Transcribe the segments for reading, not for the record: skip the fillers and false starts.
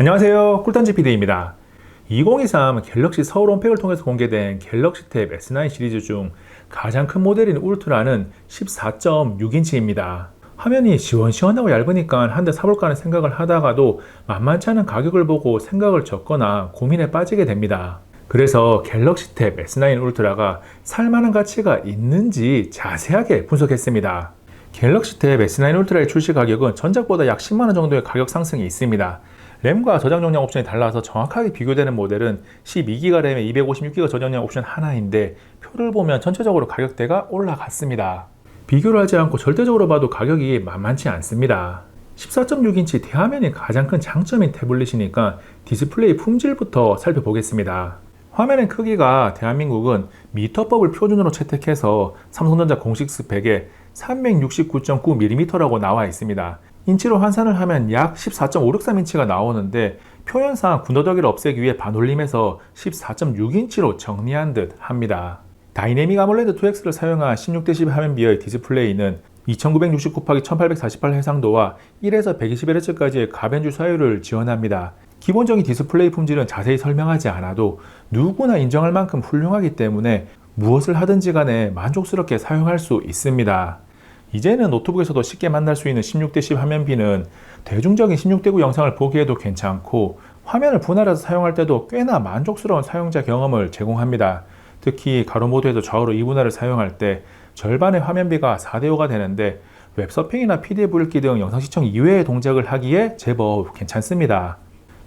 안녕하세요, 꿀단지 PD입니다. 2023 갤럭시 서울 온팩을 통해서 공개된 갤럭시 탭 S9 시리즈 중 가장 큰 모델인 울트라는 14.6인치입니다. 화면이 시원시원하고 얇으니까 한 대 사볼까 하는 생각을 하다가도 만만치 않은 가격을 보고 생각을 접거나 고민에 빠지게 됩니다. 그래서 갤럭시 탭 S9 울트라가 살만한 가치가 있는지 자세하게 분석했습니다. 갤럭시 탭 S9 울트라의 출시 가격은 전작보다 약 10만원 정도의 가격 상승이 있습니다. 램과 저장 용량 옵션이 달라서 정확하게 비교되는 모델은 12기가 램에 256기가 저장량 옵션 하나인데 표를 보면 전체적으로 가격대가 올라갔습니다. 비교를 하지 않고 절대적으로 봐도 가격이 만만치 않습니다. 14.6인치 대화면이 가장 큰 장점인 태블릿이니까 디스플레이 품질부터 살펴보겠습니다. 화면의 크기가 대한민국은 미터법을 표준으로 채택해서 삼성전자 공식 스펙에 369.9mm라고 나와 있습니다. 인치로 환산을 하면 약 14.563인치가 나오는데 표현상 군더더기를 없애기 위해 반올림해서 14.6인치로 정리한 듯 합니다. 다이내믹 아몰레드 2X를 사용한 16:10 화면 비의 디스플레이는 2960x1848 해상도와 1에서 120Hz까지의 가변주 사율을 지원합니다. 기본적인 디스플레이 품질은 자세히 설명하지 않아도 누구나 인정할 만큼 훌륭하기 때문에 무엇을 하든지 간에 만족스럽게 사용할 수 있습니다. 이제는 노트북에서도 쉽게 만날 수 있는 16:10 화면비는 대중적인 16:9 영상을 보기에도 괜찮고 화면을 분할해서 사용할 때도 꽤나 만족스러운 사용자 경험을 제공합니다. 특히 가로 모드에서 좌우로 2분할을 사용할 때 절반의 화면비가 4:5가 되는데 웹서핑이나 PDF 읽기 등 영상 시청 이외의 동작을 하기에 제법 괜찮습니다.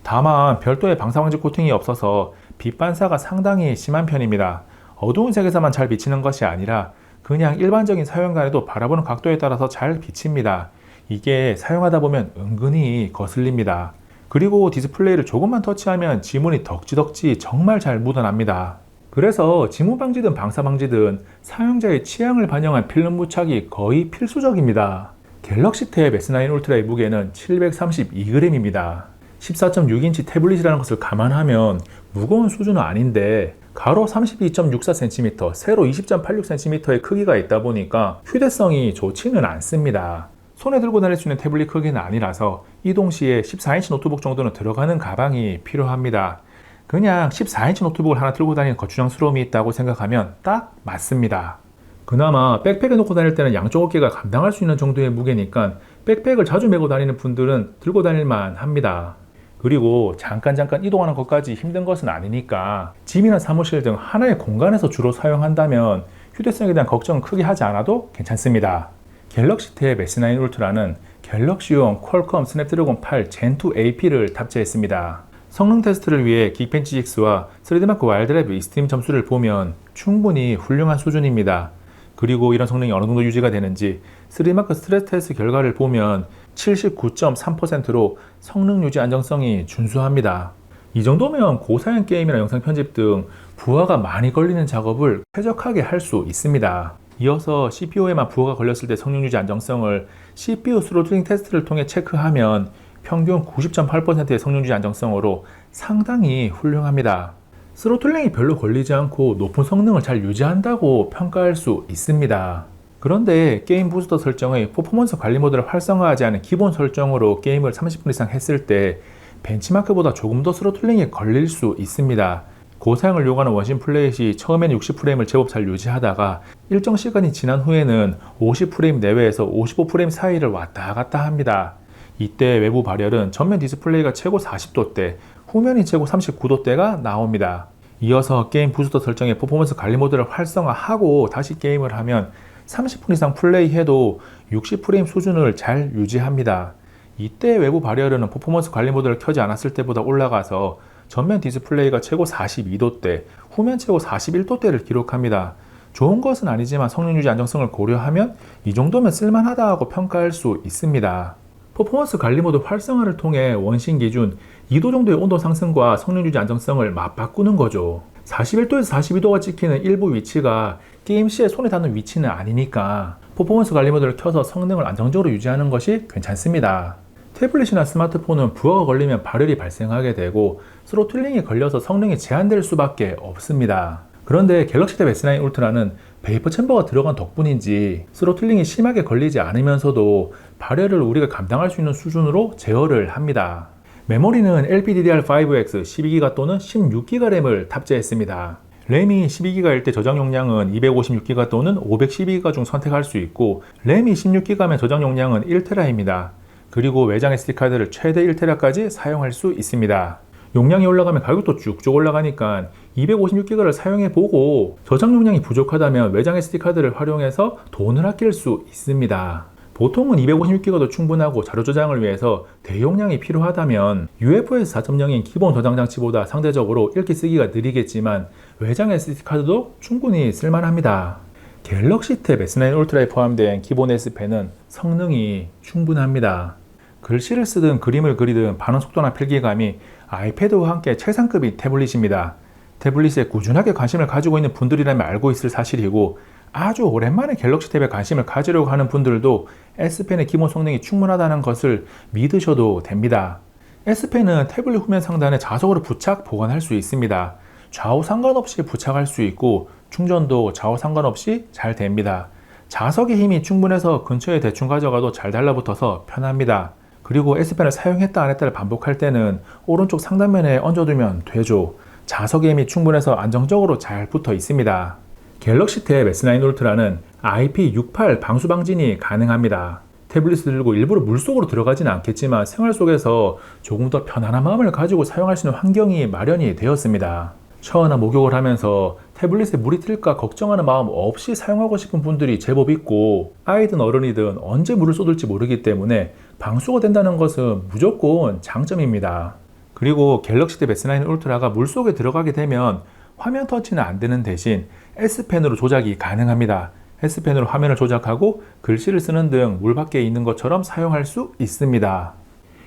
다만 별도의 방사방지 코팅이 없어서 빛 반사가 상당히 심한 편입니다. 어두운 색에서만 잘 비치는 것이 아니라 그냥 일반적인 사용간에도 바라보는 각도에 따라서 잘 비칩니다. 이게 사용하다 보면 은근히 거슬립니다. 그리고 디스플레이를 조금만 터치하면 지문이 덕지덕지 정말 잘 묻어납니다. 그래서 지문 방지든 방사 방지든 사용자의 취향을 반영한 필름 부착이 거의 필수적입니다. 갤럭시 탭 S9 울트라의 무게는 732g입니다. 14.6인치 태블릿이라는 것을 감안하면 무거운 수준은 아닌데 가로 32.64cm, 세로 20.86cm의 크기가 있다 보니까 휴대성이 좋지는 않습니다. 손에 들고 다닐 수 있는 태블릿 크기는 아니라서 이동 시에 14인치 노트북 정도는 들어가는 가방이 필요합니다. 그냥 14인치 노트북을 하나 들고 다니는 거추장스러움이 있다고 생각하면 딱 맞습니다. 그나마 백팩에 놓고 다닐 때는 양쪽 어깨가 감당할 수 있는 정도의 무게니까 백팩을 자주 메고 다니는 분들은 들고 다닐만 합니다. 그리고 잠깐 이동하는 것까지 힘든 것은 아니니까 집이나 사무실 등 하나의 공간에서 주로 사용한다면 휴대성에 대한 걱정은 크게 하지 않아도 괜찮습니다. 갤럭시 탭 S9 울트라는 갤럭시용 퀄컴 스냅드래곤 8 젠2 AP를 탑재했습니다. 성능 테스트를 위해 긱벤치 6와 3D마크 와일드랩 익스트림 점수를 보면 충분히 훌륭한 수준입니다. 그리고 이런 성능이 어느 정도 유지가 되는지 3D마크 스트레스 테스트 결과를 보면 79.3%로 성능 유지 안정성이 준수합니다. 이 정도면 고사양 게임이나 영상 편집 등 부하가 많이 걸리는 작업을 쾌적하게 할 수 있습니다. 이어서 CPU에만 부하가 걸렸을 때 성능 유지 안정성을 CPU 스로틀링 테스트를 통해 체크하면 평균 90.8%의 성능 유지 안정성으로 상당히 훌륭합니다. 스로틀링이 별로 걸리지 않고 높은 성능을 잘 유지한다고 평가할 수 있습니다. 그런데 게임 부스터 설정의 퍼포먼스 관리 모드를 활성화하지 않은 기본 설정으로 게임을 30분 이상 했을 때 벤치마크보다 조금 더 스로틀링이 걸릴 수 있습니다. 고사양을 요구하는 원심 플레이 시 처음에는 60프레임을 제법 잘 유지하다가 일정 시간이 지난 후에는 50프레임 내외에서 55프레임 사이를 왔다 갔다 합니다. 이때 외부 발열은 전면 디스플레이가 최고 40도대, 후면이 최고 39도대가 나옵니다. 이어서 게임 부스터 설정의 퍼포먼스 관리 모드를 활성화하고 다시 게임을 하면 30분 이상 플레이해도 60프레임 수준을 잘 유지합니다. 이때 외부 발열은 퍼포먼스 관리 모드를 켜지 않았을 때보다 올라가서 전면 디스플레이가 최고 42도대, 후면 최고 41도대를 기록합니다. 좋은 것은 아니지만 성능 유지 안정성을 고려하면 이 정도면 쓸만하다고 평가할 수 있습니다. 퍼포먼스 관리 모드 활성화를 통해 원심 기준 2도 정도의 온도 상승과 성능 유지 안정성을 맞바꾸는 거죠. 41도에서 42도가 찍히는 일부 위치가 게임 시에 손에 닿는 위치는 아니니까 퍼포먼스 관리 모드를 켜서 성능을 안정적으로 유지하는 것이 괜찮습니다. 태블릿이나 스마트폰은 부하가 걸리면 발열이 발생하게 되고 스로틀링이 걸려서 성능이 제한될 수밖에 없습니다. 그런데 갤럭시 탭 S9 울트라는 베이퍼 챔버가 들어간 덕분인지 스로틀링이 심하게 걸리지 않으면서도 발열을 우리가 감당할 수 있는 수준으로 제어를 합니다. 메모리는 LPDDR5X 12GB 또는 16GB 램을 탑재했습니다. 램이 12GB일 때 저장 용량은 256GB 또는 512GB 중 선택할 수 있고, 램이 16GB면 저장 용량은 1TB입니다. 그리고 외장 SD카드를 최대 1TB까지 사용할 수 있습니다. 용량이 올라가면 가격도 쭉쭉 올라가니까 256GB를 사용해보고 저장 용량이 부족하다면 외장 SD카드를 활용해서 돈을 아낄 수 있습니다. 보통은 256GB도 충분하고 자료 저장을 위해서 대용량이 필요하다면 UFS 4.0인 기본 저장 장치보다 상대적으로 읽기 쓰기가 느리겠지만 외장 SD카드도 충분히 쓸만합니다. 갤럭시 탭 S9 울트라에 포함된 기본 S펜은 성능이 충분합니다. 글씨를 쓰든 그림을 그리든 반응 속도나 필기감이 아이패드와 함께 최상급인 태블릿입니다. 태블릿에 꾸준하게 관심을 가지고 있는 분들이라면 알고 있을 사실이고, 아주 오랜만에 갤럭시 탭에 관심을 가지려고 하는 분들도 S펜의 기본 성능이 충분하다는 것을 믿으셔도 됩니다. S펜은 태블릿 후면 상단에 자석으로 부착 보관할 수 있습니다. 좌우 상관없이 부착할 수 있고 충전도 좌우 상관없이 잘 됩니다. 자석의 힘이 충분해서 근처에 대충 가져가도 잘 달라붙어서 편합니다. 그리고 S펜을 사용했다 안 했다를 반복할 때는 오른쪽 상단면에 얹어두면 되죠. 자석의 힘이 충분해서 안정적으로 잘 붙어 있습니다. 갤럭시 탭 S9 울트라는 IP68 방수 방진이 가능합니다. 태블릿을 들고 일부러 물속으로 들어가지는 않겠지만 생활 속에서 조금 더 편안한 마음을 가지고 사용할 수 있는 환경이 마련이 되었습니다. 샤워나 목욕을 하면서 태블릿에 물이 튈까 걱정하는 마음 없이 사용하고 싶은 분들이 제법 있고, 아이든 어른이든 언제 물을 쏟을지 모르기 때문에 방수가 된다는 것은 무조건 장점입니다. 그리고 갤럭시 탭 S9 울트라가 물속에 들어가게 되면 화면 터치는 안 되는 대신 S펜으로 조작이 가능합니다. S펜으로 화면을 조작하고 글씨를 쓰는 등 물 밖에 있는 것처럼 사용할 수 있습니다.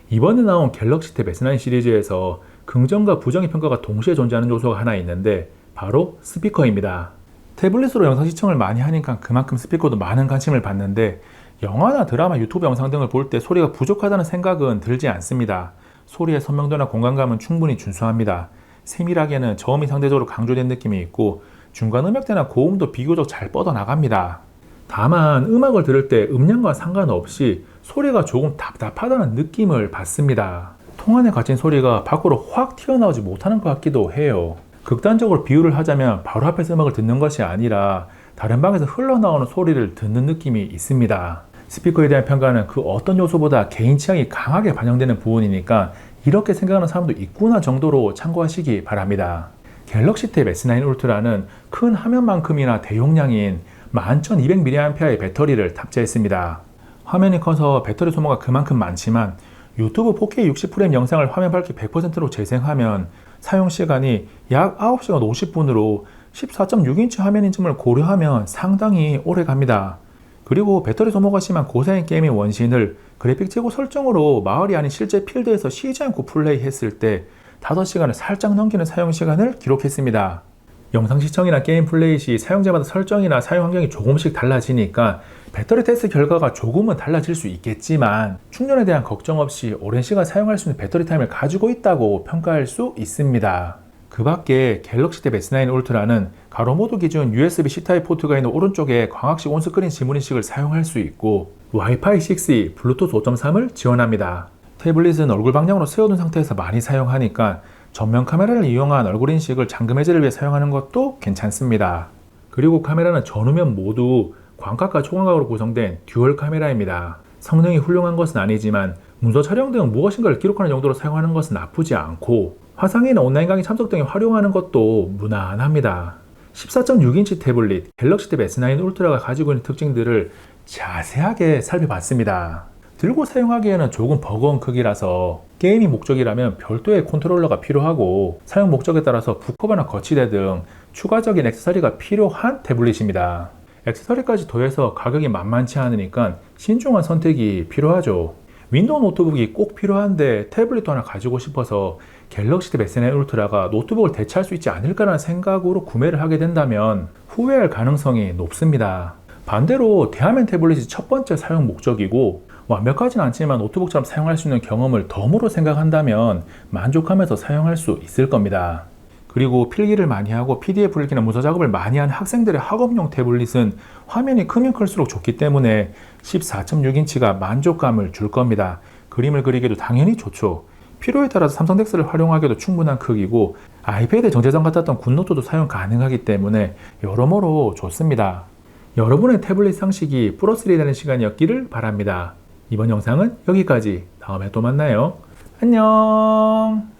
이번에 나온 갤럭시 탭 S9 시리즈에서 긍정과 부정의 평가가 동시에 존재하는 요소가 하나 있는데 바로 스피커입니다. 태블릿으로 영상 시청을 많이 하니까 그만큼 스피커도 많은 관심을 받는데, 영화나 드라마, 유튜브 영상 등을 볼 때 소리가 부족하다는 생각은 들지 않습니다. 소리의 선명도나 공간감은 충분히 준수합니다. 세밀하게는 저음이 상대적으로 강조된 느낌이 있고 중간 음역대나 고음도 비교적 잘 뻗어나갑니다. 다만 음악을 들을 때 음량과 상관없이 소리가 조금 답답하다는 느낌을 받습니다. 통 안에 갇힌 소리가 밖으로 확 튀어나오지 못하는 것 같기도 해요. 극단적으로 비유를 하자면 바로 앞에서 음악을 듣는 것이 아니라 다른 방에서 흘러나오는 소리를 듣는 느낌이 있습니다. 스피커에 대한 평가는 그 어떤 요소보다 개인 취향이 강하게 반영되는 부분이니까 이렇게 생각하는 사람도 있구나 정도로 참고하시기 바랍니다. 갤럭시 탭 S9 울트라는 큰 화면만큼이나 대용량인 11200mAh의 배터리를 탑재했습니다. 화면이 커서 배터리 소모가 그만큼 많지만 유튜브 4K 60프레임 영상을 화면 밝기 100%로 재생하면 사용시간이 약 9시간 50분으로 14.6인치 화면인 점을 고려하면 상당히 오래 갑니다. 그리고 배터리 소모가 심한 고사양 게임의 원신을 그래픽 최고 설정으로 마을이 아닌 실제 필드에서 쉬지 않고 플레이했을 때 5시간을 살짝 넘기는 사용시간을 기록했습니다. 영상 시청이나 게임 플레이 시 사용자마다 설정이나 사용 환경이 조금씩 달라지니까 배터리 테스트 결과가 조금은 달라질 수 있겠지만 충전에 대한 걱정 없이 오랜 시간 사용할 수 있는 배터리 타임을 가지고 있다고 평가할 수 있습니다. 그 밖에 갤럭시 탭 S9 울트라는 가로 모드 기준 USB-C 타입 포트가 있는 오른쪽에 광학식 온스크린 지문인식을 사용할 수 있고 와이파이 6E, 블루투스 5.3을 지원합니다. 태블릿은 얼굴 방향으로 세워둔 상태에서 많이 사용하니까 전면 카메라를 이용한 얼굴 인식을 잠금 해제를 위해 사용하는 것도 괜찮습니다. 그리고 카메라는 전후면 모두 광각과 초광각으로 구성된 듀얼 카메라입니다. 성능이 훌륭한 것은 아니지만 문서 촬영 등 무엇인가를 기록하는 용도로 사용하는 것은 나쁘지 않고 화상회의나 온라인 강의 참석 등에 활용하는 것도 무난합니다. 14.6인치 태블릿 갤럭시 탭 S9 울트라가 가지고 있는 특징들을 자세하게 살펴봤습니다. 들고 사용하기에는 조금 버거운 크기라서 게임이 목적이라면 별도의 컨트롤러가 필요하고 사용 목적에 따라서 붓커버나 거치대 등 추가적인 액세서리가 필요한 태블릿입니다. 액세서리까지 더해서 가격이 만만치 않으니까 신중한 선택이 필요하죠. 윈도우 노트북이 꼭 필요한데 태블릿도 하나 가지고 싶어서 갤럭시 탭 S9 울트라가 노트북을 대체할 수 있지 않을까라는 생각으로 구매를 하게 된다면 후회할 가능성이 높습니다. 반대로 대화면 태블릿이 첫 번째 사용 목적이고 완벽하진 않지만 노트북처럼 사용할 수 있는 경험을 덤으로 생각한다면 만족하면서 사용할 수 있을 겁니다. 그리고 필기를 많이 하고 PDF 읽기나 문서 작업을 많이 한 학생들의 학업용 태블릿은 화면이 크면 클수록 좋기 때문에 14.6인치가 만족감을 줄 겁니다. 그림을 그리기도 당연히 좋죠. 필요에 따라서 삼성 덱스를 활용하기도 충분한 크기고 아이패드 정제장 같았던 굿노트도 사용 가능하기 때문에 여러모로 좋습니다. 여러분의 태블릿 상식이 플러스1이 되는 시간이었기를 바랍니다. 이번 영상은 여기까지. 다음에 또 만나요. 안녕.